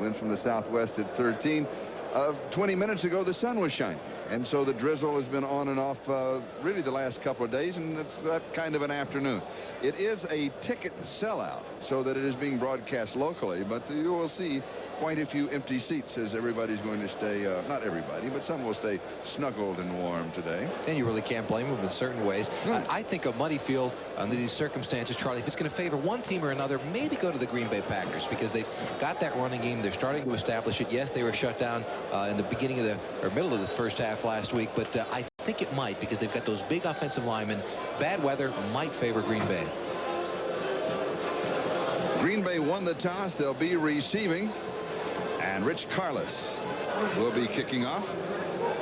Wind from the southwest at 13. 20 minutes ago, the sun was shining. And so the drizzle has been on and off really the last couple of days, and it's that kind of an afternoon. It is a ticket sellout so that it is being broadcast locally, but you will see quite a few empty seats as everybody's going to stay, not everybody, but some will stay snuggled and warm today. And you really can't blame them in certain ways. I think a muddy field under these circumstances, Charlie, if it's going to favor one team or another, maybe go to the Green Bay Packers because they've got that running game. They're starting to establish it. Yes, they were shut down in the beginning of the middle of the first half last week, but I think it might because they've got those big offensive linemen. Bad weather might favor Green Bay. Green Bay won the toss. They'll be receiving. And Rich Carlos will be kicking off.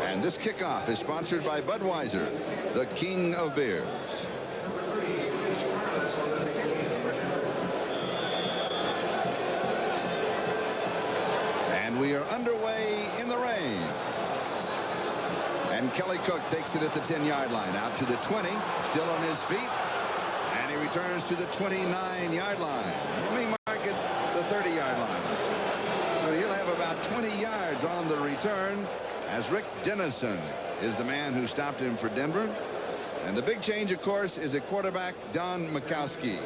And this kickoff is sponsored by Budweiser, the king of beers. And we are underway in the rain. And Kelly Cook takes it at the 10-yard line. Out to the 20, still on his feet. And he returns to the 29-yard line. You may mark it the 30-yard line. So he'll have about 20 yards on the return as Rick Dennison is the man who stopped him for Denver. And the big change, of course, is at quarterback Don Mikowski.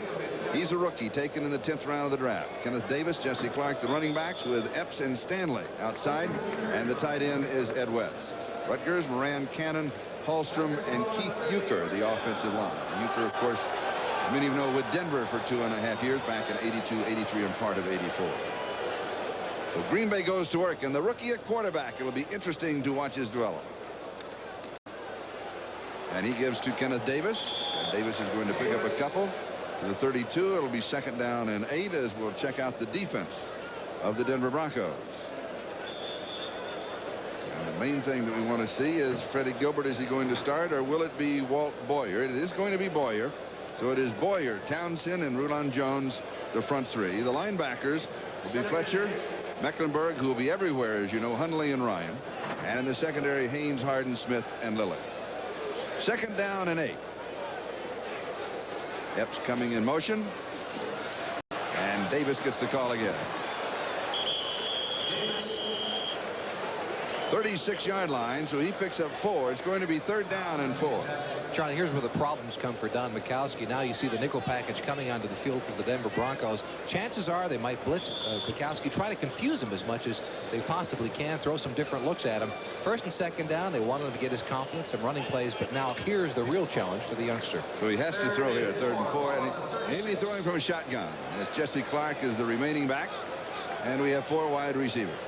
He's a rookie taken in the 10th round of the draft. Kenneth Davis, Jesse Clark, the running backs with Epps and Stanley outside. And the tight end is Ed West. Rutgers, Moran, Cannon, Hallstrom, and Keith Euchre, the offensive line. Euchre, of course, many of you know, with Denver for 2.5 years back in 82, 83, and part of 84. So Green Bay goes to work, and the rookie at quarterback, it'll be interesting to watch his development. And he gives to Kenneth Davis. And Davis is going to pick up a couple to the 32. It'll be 2nd down and 8 as we'll check out the defense of the Denver Broncos. And the main thing that we want to see is Freddie Gilbert. Is he going to start, or will it be Walt Boyer? It is going to be Boyer. So it is Boyer, Townsend, and Rulon Jones, the front three. The linebackers will be Fletcher, Mecklenburg, who will be everywhere, as you know, Hundley and Ryan. And in the secondary, Haynes, Harden, Smith, and Lilly. 2nd down and 8. Epps coming in motion. And Davis gets the call again. 36-yard line, so he picks up 4. It's going to be 3rd down and 4. Charlie, here's where the problems come for Don Mikowski. Now you see the nickel package coming onto the field for the Denver Broncos. Chances are they might blitz Mikowski, try to confuse him as much as they possibly can, throw some different looks at him. 1st and 2nd down, they wanted him to get his confidence, some running plays, but now here's the real challenge for the youngster. So he has to throw here, 3rd and 4, and he'll be throwing from a shotgun. As Jesse Clark is the remaining back, and we have 4 wide receivers.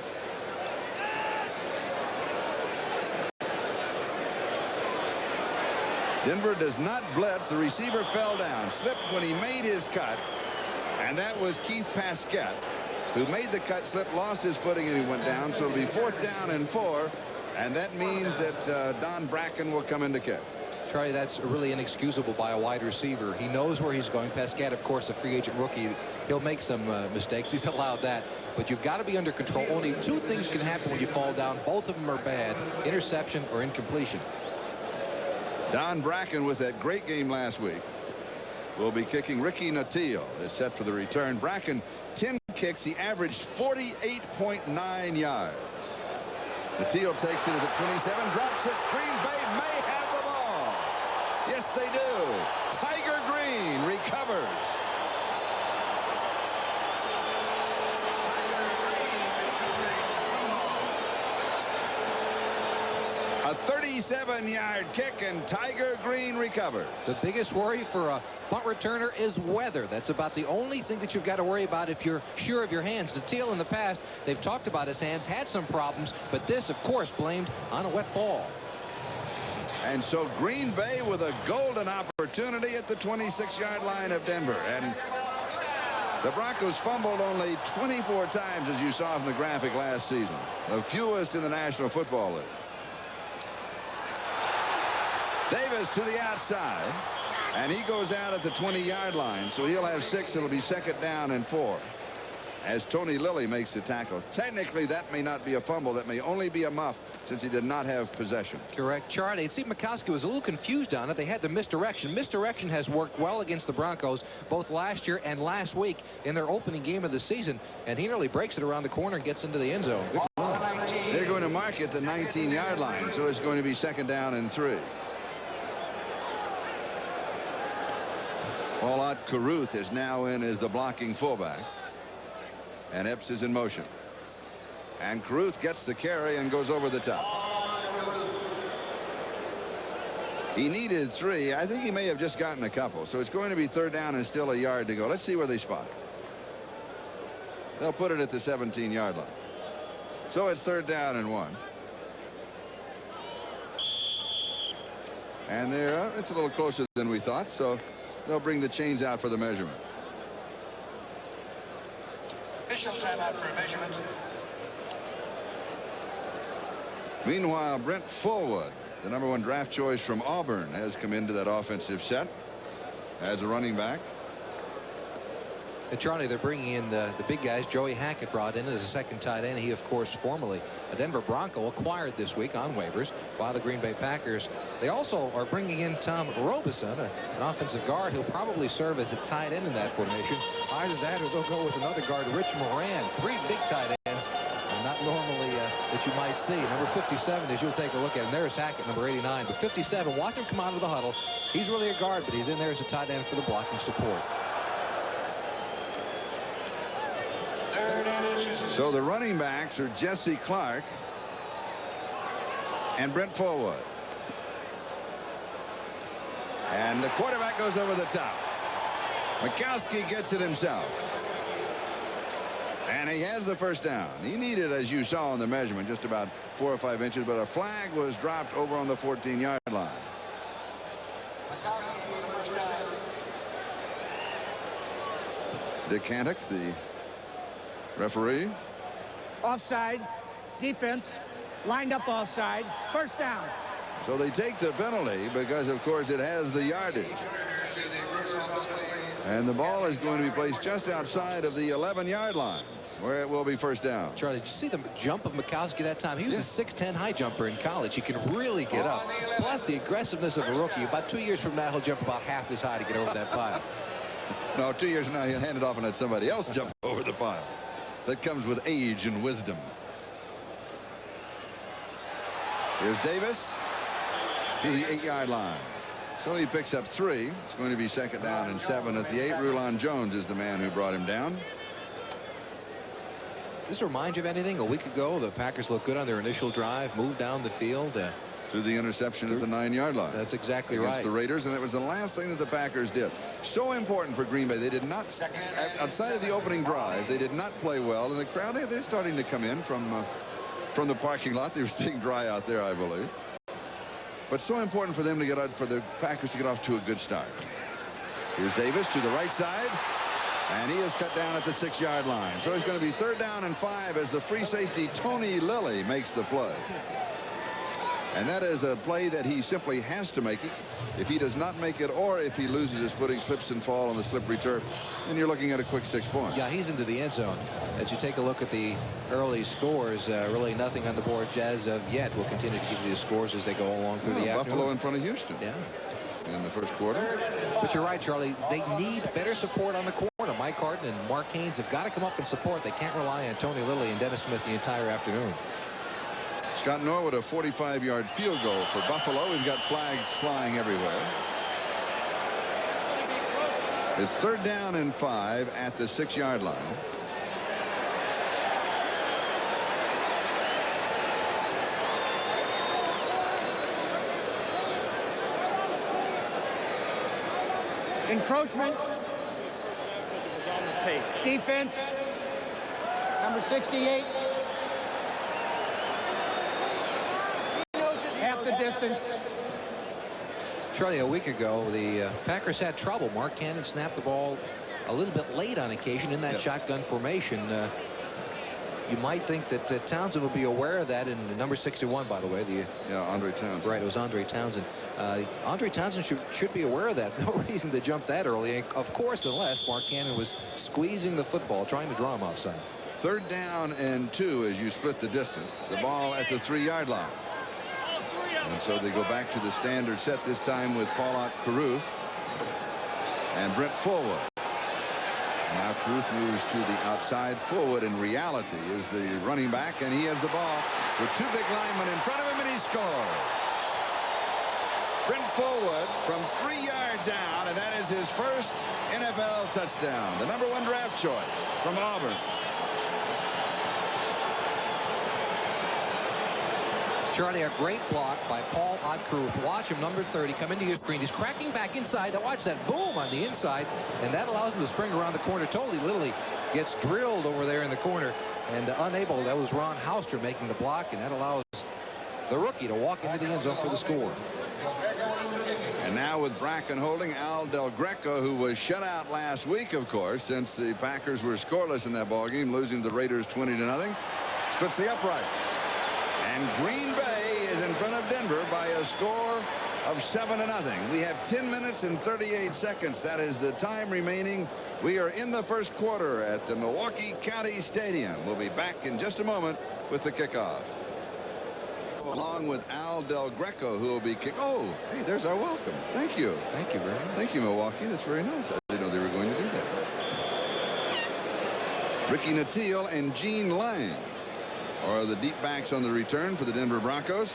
Denver does not blitz. The receiver fell down, slipped when he made his cut, and that was Keith Pasquette, who made the cut, slipped, lost his footing, and he went down. So it'll be 4th down and 4, and that means that Don Bracken will come in to kick. Charlie, that's really inexcusable by a wide receiver. He knows where he's going. Pasquette, of course, a free agent rookie. He'll make some mistakes. He's allowed that. But you've got to be under control. Only 2 things can happen when you fall down. Both of them are bad: interception or incompletion. Don Bracken, with that great game last week, will be kicking. Ricky Natil is set for the return. Bracken, 10 kicks. He averaged 48.9 yards. Natil takes it to the 27, drops it. Green Bay may have the ball. Yes, they do. Tiger Green recovers. A 37-yard kick, and Tiger Green recovers. The biggest worry for a punt returner is weather. That's about the only thing that you've got to worry about if you're sure of your hands. Natil, in the past, they've talked about his hands, had some problems, but this, of course, blamed on a wet ball. And so Green Bay with a golden opportunity at the 26-yard line of Denver. And the Broncos fumbled only 24 times, as you saw from the graphic last season, the fewest in the National Football League. Davis to the outside, and he goes out at the 20-yard line, so he'll have 6. It'll be 2nd down and 4. as Tony Lilly makes the tackle. Technically, that may not be a fumble. That may only be a muff, since he did not have possession. Correct, Charlie. Steve Mikowski was a little confused on it. They had the misdirection. Misdirection has worked well against the Broncos both last year and last week in their opening game of the season, and he nearly breaks it around the corner and gets into the end zone. Good. They're going to mark it the 19-yard line, so it's going to be 2nd down and 3. Paulette Carruth is now in as the blocking fullback, and Epps is in motion. And Carruth gets the carry and goes over the top. He needed 3. I think he may have just gotten a couple. So it's going to be 3rd down and still a yard to go. Let's see where they spot it. They'll put it at the 17-yard line. So it's 3rd down and 1. And it's a little closer than we thought. So they'll bring the chains out for the measurement. Official timeout for a measurement. Meanwhile, Brent Fullwood, the #1 draft choice from Auburn, has come into that offensive set as a running back. And Charlie, they're bringing in the big guys. Joey Hackett brought in as a 2nd tight end. He, of course, formerly a Denver Bronco, acquired this week on waivers by the Green Bay Packers. They also are bringing in Tom Robeson, an offensive guard who'll probably serve as a tight end in that formation. Either that or they'll go with another guard, Rich Moran. 3 big tight ends. Not normally that you might see. Number 57, as you'll take a look at him. There's Hackett, number 89. But 57, watch him come out of the huddle. He's really a guard, but he's in there as a tight end for the blocking support. So the running backs are Jesse Clark and Brent Fullwood. And the quarterback goes over the top. Mikowski gets it himself. And he has the 1st down. He needed, as you saw in the measurement, just about 4 or 5 inches, but a flag was dropped over on the 14-yard line. Dick Hancock, the referee. Offside. Defense lined up offside. 1st down. So they take the penalty because, of course, it has the yardage. And the ball is going to be placed just outside of the 11-yard line, where it will be 1st down. Charlie, did you see the jump of Mikowski that time? He was a 6'10" high jumper in college. He can really get up. Plus the aggressiveness of a rookie. About 2 years from now, he'll jump about half as high to get over that pile. No, 2 years from now, he'll hand it off and let somebody else jump over the pile. That comes with age and wisdom. Here's Davis to the 8-yard line. So he picks up 3. It's going to be 2nd down and 7 at the 8. Rulon Jones is the man who brought him down. This reminds you of anything? A week ago, the Packers looked good on their initial drive, moved down the field. Through the interception at the 9-yard line. That's exactly against right. the Raiders, and it was the last thing that the Packers did. So important for Green Bay. They did not, outside of the opening drive, they did not play well. And the crowd, they're starting to come in from the parking lot. They were staying dry out there, I believe. But so important for them to get out, for the Packers to get off to a good start. Here's Davis to the right side, and he is cut down at the 6-yard line. So it's going to be 3rd down and 5 as the free safety Tony Lilly makes the play. And that is a play that he simply has to make it. If he does not make it, or if he loses his footing, slips and fall on the slippery turf, then you're looking at a quick 6 points. Yeah, he's into the end zone. As you take a look at the early scores, really nothing on the board as of yet. We'll continue to give you the scores as they go along through the afternoon. Buffalo in front of Houston. Yeah. In the 1st quarter. But you're right, Charlie. They need better support on the corner. Mike Harden and Mark Haynes have got to come up and support. They can't rely on Tony Lilly and Dennis Smith the entire afternoon. Scott Norwood, a 45-yard field goal for Buffalo. We've got flags flying everywhere. It's 3rd down and 5 at the 6-yard line. Encroachment. Defense. Number 68. Half the distance. Charlie, a week ago, the Packers had trouble. Mark Cannon snapped the ball a little bit late on occasion in that shotgun formation. You might think that Townsend will be aware of that. And number 61, by the way, Andre Townsend. Right, it was Andre Townsend. Andre Townsend should be aware of that. No reason to jump that early, of course, unless Mark Cannon was squeezing the football, trying to draw him offside. 3rd down and 2 as you split the distance. The ball at the 3-yard line. And so they go back to the standard set, this time with Paul Caruth and Brent Fullwood. Now Caruth moves to the outside. Fullwood in reality is the running back, and he has the ball with 2 big linemen in front of him, and he scores. Brent Fullwood from 3 yards out, and that is his first NFL touchdown. The number 1 draft choice from Auburn. Charlie, a great block by Paul Caruth. Watch him, number 30, come into your screen. He's cracking back inside. Now watch that boom on the inside, and that allows him to spring around the corner. Totally, literally gets drilled over there in the corner, and unable. That was Ron Hauster making the block, and that allows the rookie to walk into the end zone for the score. And now with Bracken holding, Al Del Greco, who was shut out last week, of course, since the Packers were scoreless in that ballgame, losing to the Raiders 20-0, splits the upright. And Green Bay is in front of Denver by a score of 7-0. We have 10 minutes and 38 seconds. That is the time remaining. We are in the first quarter at the Milwaukee County Stadium. We'll be back in just a moment with the kickoff. Along with Al Del Greco, who will be kick. Oh, hey, there's our welcome. Thank you. Thank you very much. Thank you, Milwaukee. That's very nice. I didn't know they were going to do that. Ricky Nattiel and Gene Lang are the deep backs on the return for the Denver Broncos.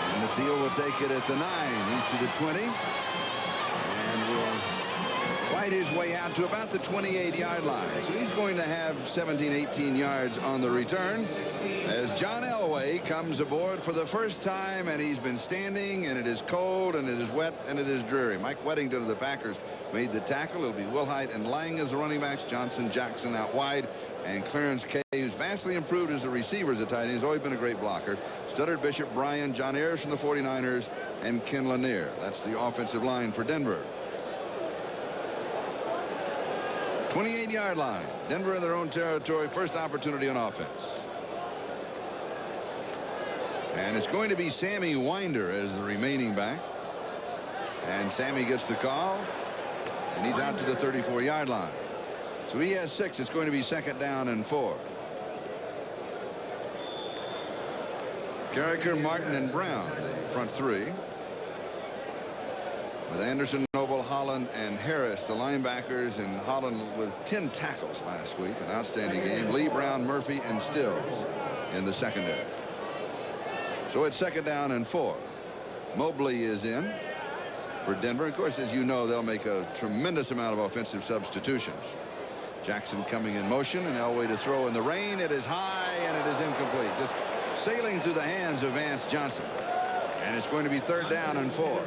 And Nattiel will take it at the 9. He's to the 20. And will fight his way out to about the 28-yard line. So he's going to have 17, 18 yards on the return as John Elway comes aboard for the first time, and he's been standing, and it is cold, and it is wet, and it is dreary. Mike Weddington of the Packers made the tackle. It'll be Wilhite and Lang as the running backs. Johnson, Jackson out wide, and Clarence Kay, who's vastly improved as a receiver as a tight end. He's always been a great blocker. Studdard, Bishop, Bryan, John Ayers from the 49ers, and Ken Lanier. That's the offensive line for Denver. 28-yard line. Denver in their own territory. First opportunity on offense. And it's going to be Sammy Winder as the remaining back. And Sammy gets the call. And he's out to the 34-yard line. So he has 6. It's going to be 2nd down and 4. Carricker, Martin, and Brown, the front 3. With Anderson, Noble, Holland, and Harris, the linebackers, and Holland with 10 tackles last week. An outstanding game. Lee, Brown, Murphy, and Stills in the secondary. So it's 2nd down and 4. Mobley is in for Denver. Of course, as you know, they'll make a tremendous amount of offensive substitutions. Jackson coming in motion, and Elway to throw in the rain. It is high, and it is incomplete. Just sailing through the hands of Vance Johnson. And it's going to be 3rd down and 4.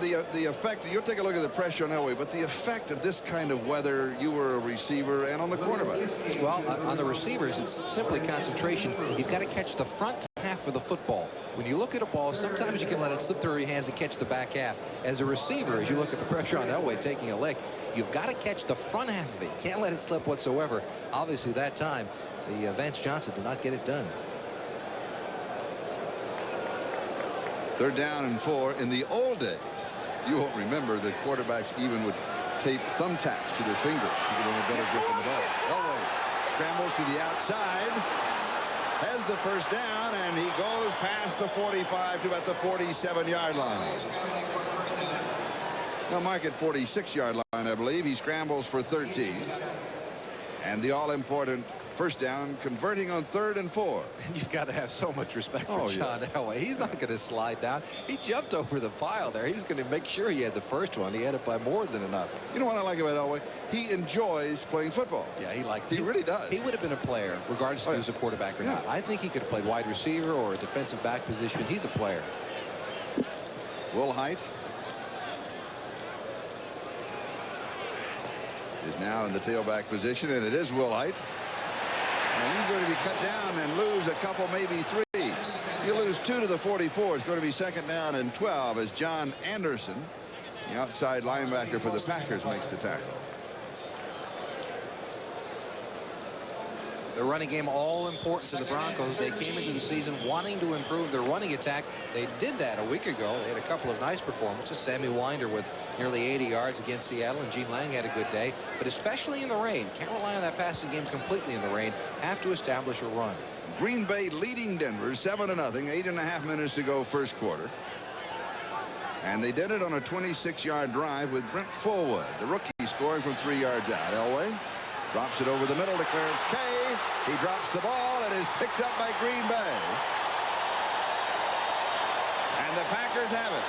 The effect, you'll take a look at the pressure on Elway, but the effect of this kind of weather, you were a receiver and on the quarterback. Well, on the receivers, it's simply concentration. You've got to catch the front half of the football. When you look at a ball, sometimes you can let it slip through your hands and catch the back half. As a receiver, as you look at the pressure on Elway taking a lick, you've got to catch the front half of it. You can't let it slip whatsoever. Obviously, that time, the Vance Johnson did not get it done. 3rd down and 4. In the old days, you won't remember that quarterbacks even would tape thumbtacks to their fingers to get a better grip on the ball. Elway scrambles to the outside, has the first down, and he goes past the 45 to about the 47-yard line. Now mark at 46-yard line, I believe. He scrambles for 13. And the all-important first down, converting on 3rd and 4. You've got to have so much respect for John Elway. He's not going to slide down. He jumped over the pile there. He's going to make sure he had the first one. He had it by more than enough. You know what I like about Elway? He enjoys playing football. Yeah, he likes it. He really does. He would have been a player, regardless if he was a quarterback or not. I think he could have played wide receiver or a defensive back position. He's a player. Wilhite is now in the tailback position, and it is Wilhite. And he's going to be cut down and lose a couple, maybe 3. If you lose 2 to the 44, it's going to be 2nd down and 12 as John Anderson, the outside linebacker for the Packers, makes the tackle. The running game all important to the Broncos. They came into the season wanting to improve their running attack. They did that a week ago. They had a couple of nice performances. Sammy Winder with nearly 80 yards against Seattle, and Gene Lang had a good day. But especially in the rain, can't rely on that passing game completely in the rain. Have to establish a run. Green Bay leading Denver 7-0. 8.5 minutes to go first quarter. And they did it on a 26-yard drive with Brent Fullwood, the rookie, scoring from 3 yards out. Elway drops it over the middle to Clarence Kay. He drops the ball and is picked up by Green Bay. And the Packers have it.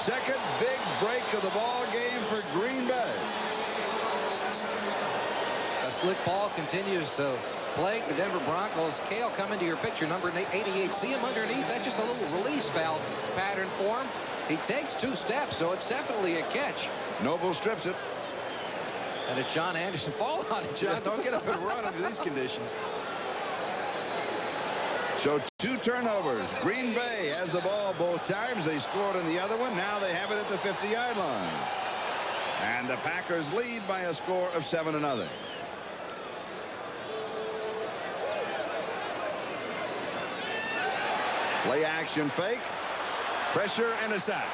Second big break of the ball game for Green Bay. A slick ball continues to plague the Denver Broncos. Kale, come into your picture, number 88. See him underneath. That's just a little release valve pattern for him. He takes 2 steps, so it's definitely a catch. Noble strips it. And it's John Anderson. Fall on it, John. Don't get up and run under these conditions. So 2 turnovers. Green Bay has the ball both times. They scored in the other one. Now they have it at the 50-yard line. And the Packers lead by a score of 7-0. Play action fake. Pressure and a sack.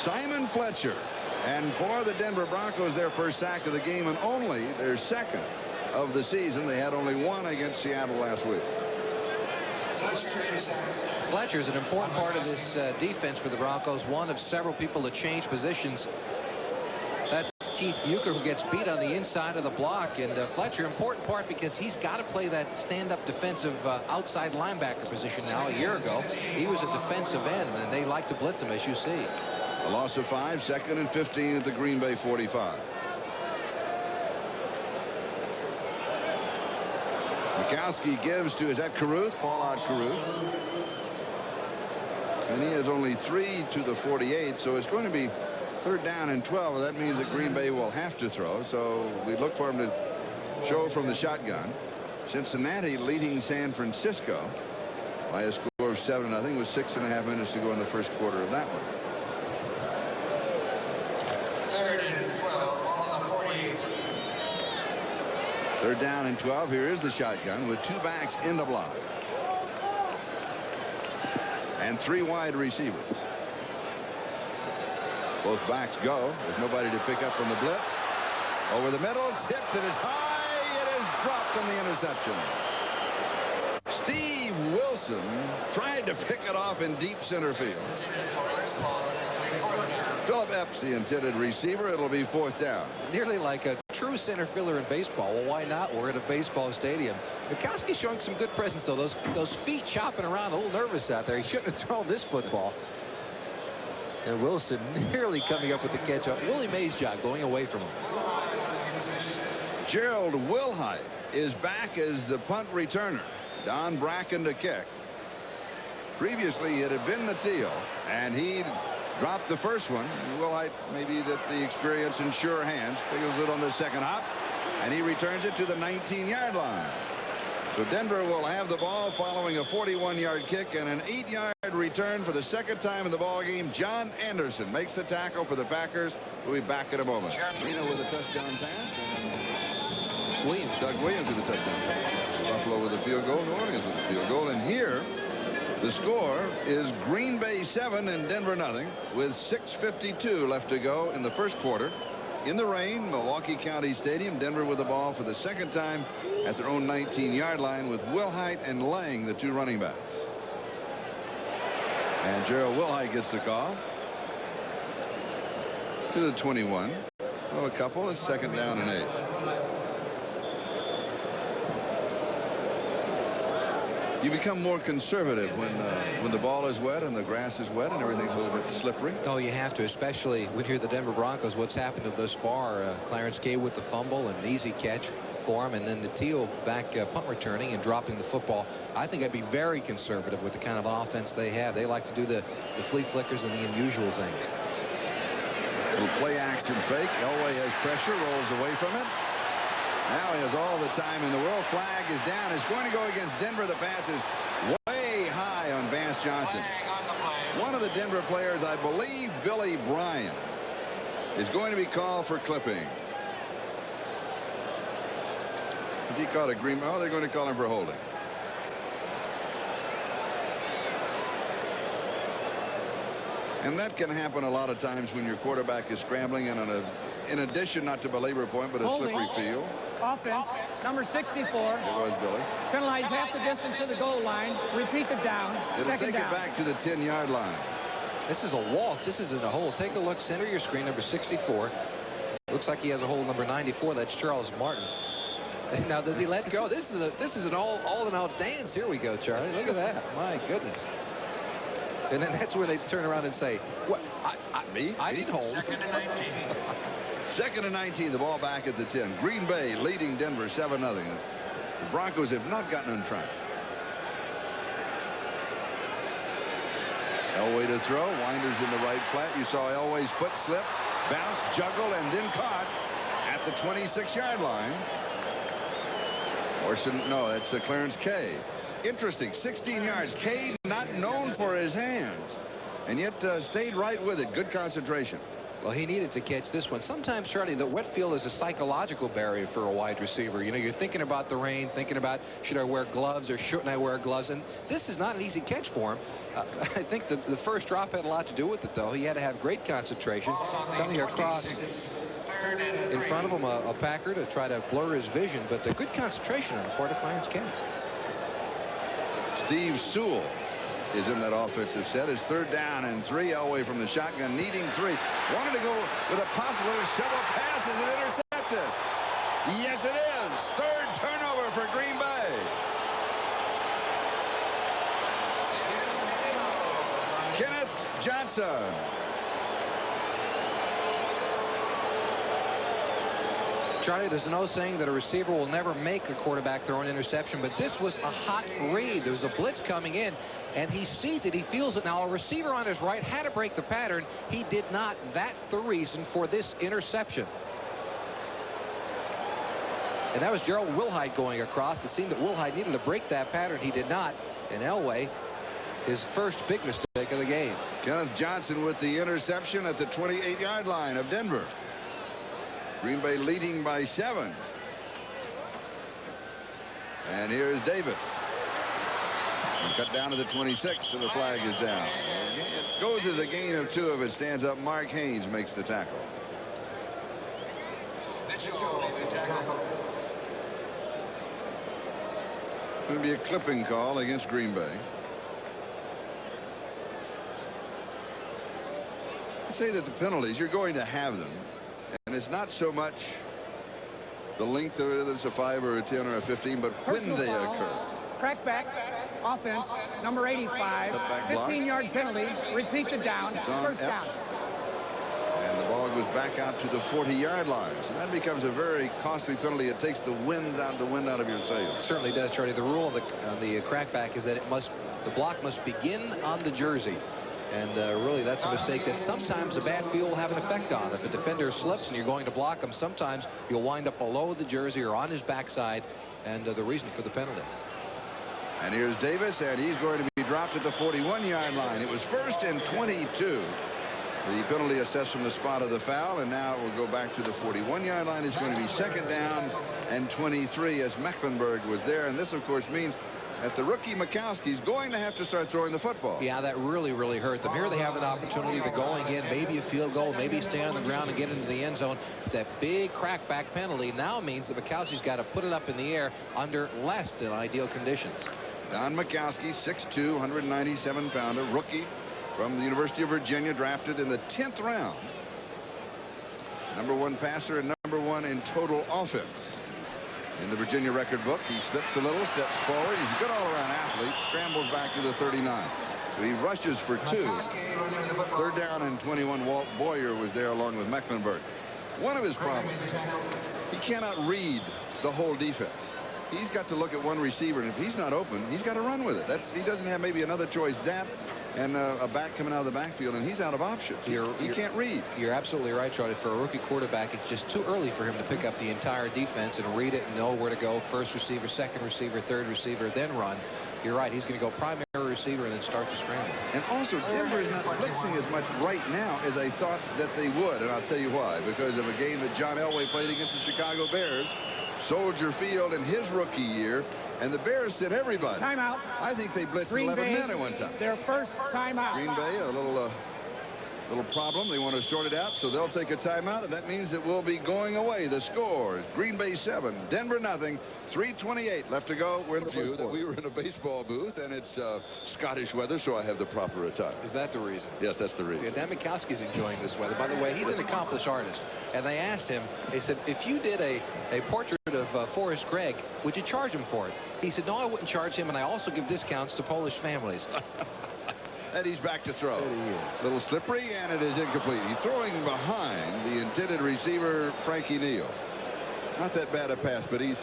Simon Fletcher. And for the Denver Broncos, their first sack of the game and only their second of the season. They had only 1 against Seattle last week. Fletcher is an important part of this defense for the Broncos. One of several people that change positions. That's Keith Buecher, who gets beat on the inside of the block. And Fletcher, important part because he's got to play that stand-up defensive outside linebacker position now. A year ago, he was a defensive end, and they like to blitz him, as you see. A loss of 5, 2nd and 15 at the Green Bay 45. Mikowski gives to, is that Caruth? Paul Caruth. And he has only 3 to the 48, so it's going to be 3rd down and 12. That means that Green Bay will have to throw, so we look for him to show from the shotgun. Cincinnati leading San Francisco by a score of 7-0 with 6.5 minutes to go in the first quarter of that one. 3rd and 12, ball on the 48. 3rd down and 12. Here is the shotgun with 2 backs in the block. And 3 wide receivers. Both backs go. There's nobody to pick up from the blitz. Over the middle, tipped, and it's high. It is dropped on the interception. Steve Wilson tried to pick it off in deep center field. Philip Epps, the intended receiver. It'll be 4th down. Nearly like a true center fielder in baseball. Well, why not? We're at a baseball stadium. Mikowski showing some good presence, though. Those feet chopping around, a little nervous out there. He shouldn't have thrown this football. And Wilson nearly coming up with the catch up. Willie Mays' job going away from him. Gerald Wilhite is back as the punt returner. Don Bracken to kick. Previously, it had been Nattil, and he dropped the first one. Wilhite, maybe that the experience in sure hands, figures it on the second hop, and he returns it to the 19-yard line. So Denver will have the ball following a 41-yard kick and an 8-yard return for the second time in the ball game. John Anderson makes the tackle for the Packers. We'll be back in a moment. Reno with a touchdown pass. And Doug Williams with a touchdown pass. Buffalo with a field goal. New Orleans with a field goal. And here, the score is Green Bay 7 and Denver nothing with 6:52 left to go in the first quarter. In the rain, Milwaukee County Stadium. Denver with the ball for the second time at their own 19-yard line with Wilhite and Lang, the 2 running backs. And Gerald Wilhite gets the call to the 21. Oh, a couple. It's 2nd down and 8. You become more conservative when the ball is wet and the grass is wet and everything's a little bit slippery. Oh, you have to, especially when you're the Denver Broncos. What's happened thus far? Clarence Kay with the fumble, an easy catch for him, and then Nattil back punt returning and dropping the football. I think I'd be very conservative with the kind of offense they have. They like to do the flea flickers and the unusual things. Little play action fake. Elway has pressure, rolls away from it. Now he has all the time in the world. Flag is down. It's going to go against Denver. The pass is way high on Vance Johnson. One of the Denver players, I believe Billy Bryan, is going to be called for clipping. If he caught a green, oh, they're going to call him for holding. And that can happen a lot of times when your quarterback is scrambling and in addition, not to belabor a point, but a slippery field. Offense, number 64. It was Billy. Penalize half the distance to the goal line. Repeat the down. It'll take it back to the 10-yard line. This is a waltz. This isn't a hole. Take a look. Center your screen, number 64. Looks like he has a hole, number 94. That's Charles Martin. Now, does he let go? This is an all-in-out dance. Here we go, Charlie. Look at that. My goodness. And then that's where they turn around and say, "What? I need holes." Second and 19. Second and 19. The ball back at the 10. Green Bay leading Denver 7-0. The Broncos have not gotten on track. Elway to throw. Winders in the right flat. You saw Elway's foot slip, bounce, juggle, and then caught at the 26-yard line. Orson, no, that's Clarence Kay. Interesting, 16 yards. Kay not known for his hands, and yet stayed right with it. Good concentration. Well, he needed to catch this one. Sometimes, Charlie, the wet field is a psychological barrier for a wide receiver. You know, you're thinking about the rain, thinking about should I wear gloves or shouldn't I wear gloves, and this is not an easy catch for him. I think the first drop had a lot to do with it, though. He had to have great concentration. Coming across in front of him a Packer to try to blur his vision, but a good concentration on the part of Clarence Kay. Steve Sewell is in that offensive set. It's 3rd down and 3. Elway from the shotgun, needing 3. Wanted to go with a possibility of several passes and intercepted. Yes, it is. 3rd turnover for Green Bay. Kenneth Johnson. Charlie, there's an old saying that a receiver will never make a quarterback throw an interception, but this was a hot read. There was a blitz coming in, and he sees it. He feels it. Now, a receiver on his right had to break the pattern. He did not. That's the reason for this interception. And that was Gerald Wilhite going across. It seemed that Wilhite needed to break that pattern. He did not. And Elway, his first big mistake of the game. Kenneth Johnson with the interception at the 28-yard line of Denver. Green Bay leading by 7. And here's Davis. And cut down to the 26, and the flag is down. It goes as a gain of 2 if it stands up. Mark Haynes makes the tackle. Going to be a clipping call against Green Bay. I say that the penalties, you're going to have them. And it's not so much the length of it, whether it's a 5 or a 10 or a 15, but when they occur. Crackback, offense, number 85, 15-yard penalty, repeat the down, first down. And the ball goes back out to the 40-yard line. So that becomes a very costly penalty. It takes the wind out of your sails. It certainly does, Charlie. The rule on the crackback is that the block must begin on the jersey. And really, that's a mistake that sometimes a bad field will have an effect on. If a defender slips and you're going to block him, sometimes you'll wind up below the jersey or on his backside, and the reason for the penalty. And here's Davis, and he's going to be dropped at the 41-yard line. It was 1st and 22. The penalty assessed from the spot of the foul, and now it will go back to the 41-yard line. It's going to be 2nd down and 23 as Mecklenburg was there. And this, of course, means that the rookie Mikowski's going to have to start throwing the football. Yeah, that really hurt them. Here they have an opportunity to going in, maybe a field goal, maybe stay on the ground and get into the end zone. But that big crackback penalty now means that Mikowski's got to put it up in the air under less than ideal conditions. Don Mikowski, 6'2", 197-pounder, rookie from the University of Virginia, drafted in the 10th round. #1 passer and #1 in total offense. In the Virginia record book, he slips a little, steps forward. He's a good all-around athlete. Scrambles back to the 39. So he rushes for 2. 3rd down and 21. Walt Boyer was there along with Mecklenburg. One of his problems, he cannot read the whole defense. He's got to look at one receiver, and if he's not open, he's got to run with it. He doesn't have maybe another choice. That and a back coming out of the backfield, and he's out of options. He can't read. You're absolutely right, Charlie. For a rookie quarterback, it's just too early for him to pick up the entire defense and read it and know where to go. First receiver, second receiver, third receiver, then run. You're right. He's going to go primary receiver and then start to scramble. And also, Denver is not blitzing as much right now as I thought that they would. And I'll tell you why. Because of a game that John Elway played against the Chicago Bears. Soldier Field in his rookie year, and the Bears sent everybody. Timeout. I think they blitzed Green 11 Bay, men at one time. Their first timeout. Green Bay, a little problem. They want to sort it out, so they'll take a timeout, and that means it will be going away. The score is Green Bay 7, Denver nothing. 3:28 left to go. We're in the view that we were in a baseball booth, and it's Scottish weather, so I have the proper attire. Is that the reason? Yes, that's the reason. Yeah, Dan Mikowski's enjoying this weather. By the way, he's an accomplished artist. And they asked him, they said, if you did a portrait of Forrest Gregg, would you charge him for it? He said, no, I wouldn't charge him, and I also give discounts to Polish families. And he's back to throw. There he is. Little slippery, and it is incomplete. He's throwing behind the intended receiver, Frankie Neal. Not that bad a pass, but he's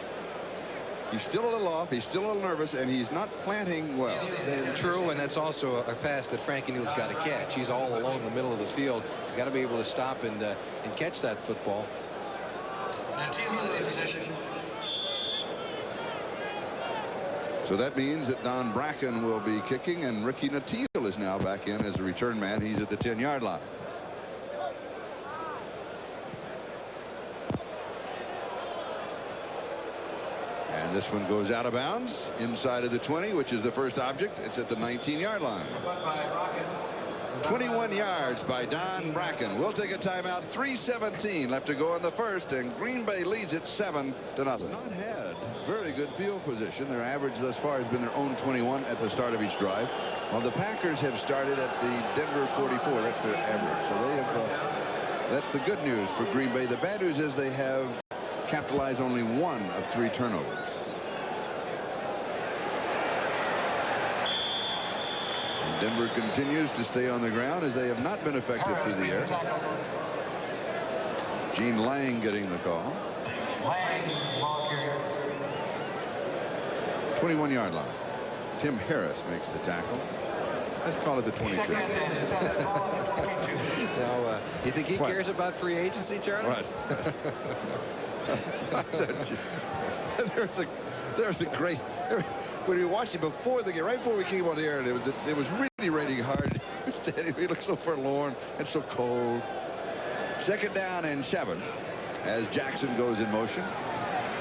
still a little off. He's still a little nervous, and he's not planting well. True, and that's also a pass that Frankie Neal's got to catch. He's all alone in the middle of the field. You got to be able to stop and catch that football. Now, team in position. So that means that Don Bracken will be kicking, and Ricky Nattiel is now back in as a return man. He's at the 10-yard line. And this one goes out of bounds inside of the 20, which is the first object. It's at the 19-yard line. 21 yards by Don Bracken. We'll take a timeout. 3:17 left to go in the first, and Green Bay leads it 7-0. Not had very good field position. Their average thus far has been their own 21 at the start of each drive, while the Packers have started at the Denver 44. That's their average. So they have. That's the good news for Green Bay. The bad news is they have capitalized only 1 of 3 turnovers. Denver continues to stay on the ground as they have not been effective through the air. Gene Lang getting the call. 21-yard line. Tim Harris makes the tackle. Let's call it the 22. Now, you think he cares about free agency, Charlie? Right. There's a great. When we watched it before the game, right before we came on the air, it was really raining hard. He looked so forlorn and so cold. Second down and 7 as Jackson goes in motion.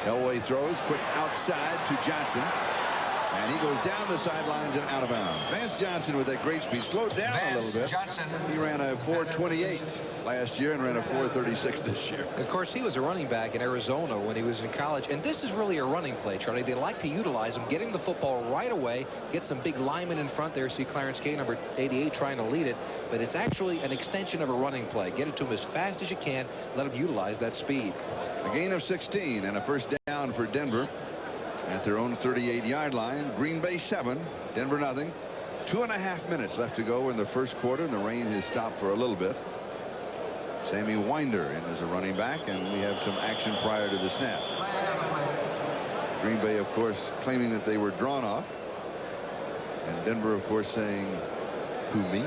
Elway throws quick outside to Johnson, and he goes down the sidelines and out of bounds. Vance Johnson with that great speed slowed down a little bit. He ran a 4.28 last year and ran a 4.36 this year. Of course, he was a running back in Arizona when he was in college, and this is really a running play, Charlie. They like to utilize him, getting the football right away, get some big linemen in front there. See Clarence K, number 88, trying to lead it, but it's actually an extension of a running play. Get it to him as fast as you can, let him utilize that speed. A gain of 16 and a first down for Denver at their own 38-yard line. Green Bay 7, Denver nothing. 2.5 minutes left to go in the first quarter, and the rain has stopped for a little bit. Sammy Winder in as a running back, and we have some action prior to the snap. Green Bay, of course, claiming that they were drawn off, and Denver, of course, saying, who, me?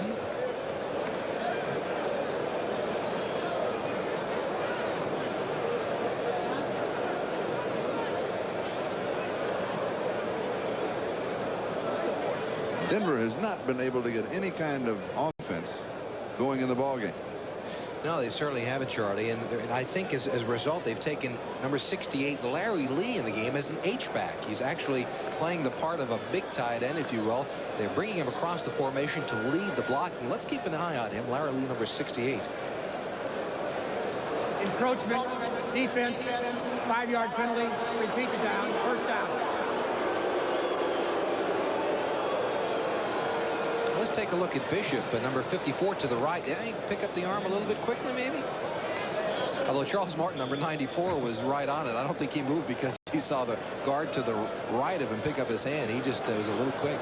Denver has not been able to get any kind of offense going in the ballgame. No, they certainly haven't, Charlie. And I think as a result, they've taken number 68, Larry Lee, in the game as an H-back. He's actually playing the part of a big tight end, if you will. They're bringing him across the formation to lead the blocking. Let's keep an eye on him. Larry Lee, number 68. Encroachment, defense, 5-yard penalty, repeat the down, first down. Let's take a look at Bishop, number 54 to the right. Yeah, he pick up the arm a little bit quickly, maybe. Although Charles Martin, number 94, was right on it. I don't think he moved because he saw the guard to the right of him pick up his hand. He just was a little quick.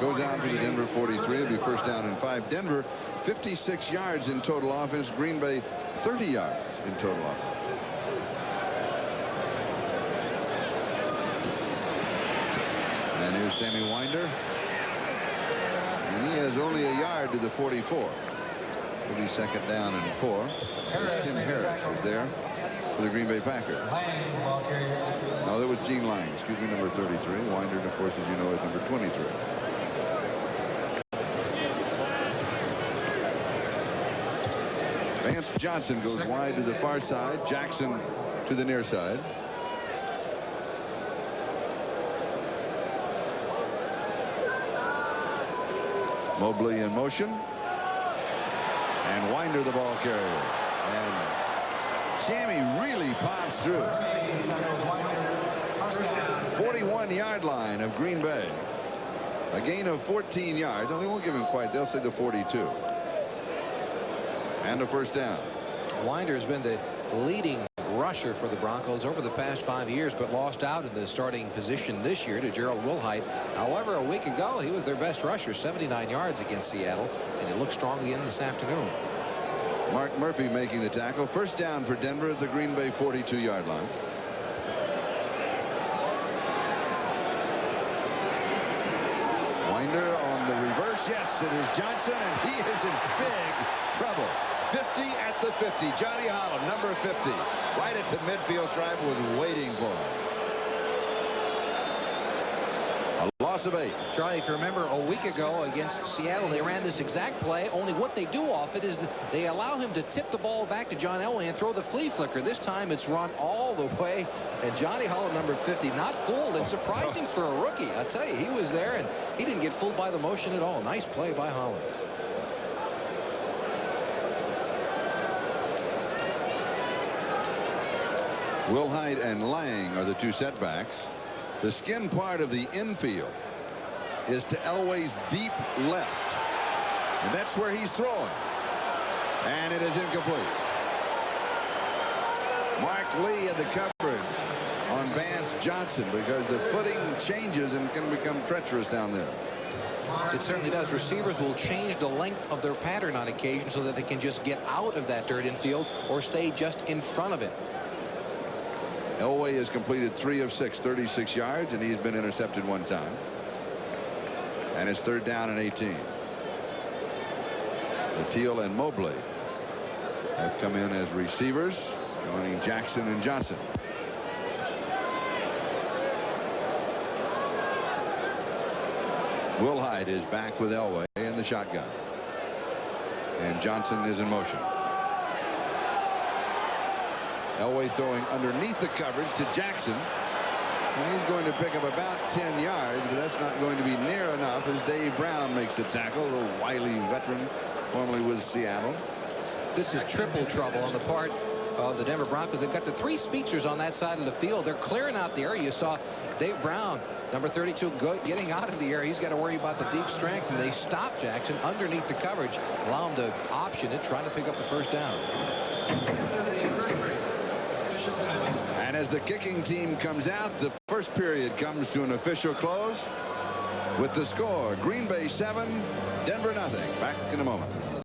Go down to the Denver 43. It'll be first down and 5. Denver 56 yards in total offense. Green Bay 30 yards in total offense. And here's Sammy Winder. And he has only a yard to the 44. It'll be second down and 4. Tim Harris is there for the Green Bay Packers. No, that was Gene Lang. Excuse me, number 33. Winder, of course, as you know, is number 23. Vance Johnson goes wide to the far side. Jackson to the near side. Mobley in motion. And Winder the ball carrier. And Sammy really pops through. 41-yard line of Green Bay. A gain of 14 yards. No, they won't give him quite. They'll say the 42. And a first down. Winder has been the leading rusher for the Broncos over the past 5 years, but lost out in the starting position this year to Gerald Wilhite. However, a week ago, he was their best rusher, 79 yards against Seattle, and it looks strong again this afternoon. Mark Murphy making the tackle. First down for Denver at the Green Bay 42-yard line. Winder on the reverse. Yes, it is Johnson, and he is in big trouble. 50 at the 50. Johnny Holland, number 50, right at the midfield stripe, was waiting for him. A loss of 8. Charlie, if you remember a week ago against Seattle, they ran this exact play, only what they do off it is that they allow him to tip the ball back to John Elway and throw the flea flicker. This time it's run all the way, and Johnny Holland, number 50, not fooled, and surprising for a rookie. I tell you, he was there, and he didn't get fooled by the motion at all. Nice play by Holland. Wilhite and Lang are the two setbacks. The skin part of the infield is to Elway's deep left, and that's where he's throwing, and it is incomplete. Mark Lee had the coverage on Vance Johnson because the footing changes and can become treacherous down there. It certainly does. Receivers will change the length of their pattern on occasion so that they can just get out of that dirt infield or stay just in front of it. Elway has completed 3 of 6, 36 yards, and he's been intercepted 1 time. And it's third down and 18. Teal and Mobley have come in as receivers, joining Jackson and Johnson. Wilhite is back with Elway in the shotgun, and Johnson is in motion. Elway throwing underneath the coverage to Jackson, and he's going to pick up about 10 yards, but that's not going to be near enough as Dave Brown makes the tackle, the wily veteran formerly with Seattle. This is triple trouble on the part of the Denver Broncos. They've got the 3 speedsters on that side of the field. They're clearing out the area. You saw Dave Brown, number 32, getting out of the area. He's got to worry about the deep strength, and they stop Jackson underneath the coverage, allow him to option it, trying to pick up the first down. And as the kicking team comes out, the first period comes to an official close with the score: Green Bay 7, Denver nothing. Back in a moment.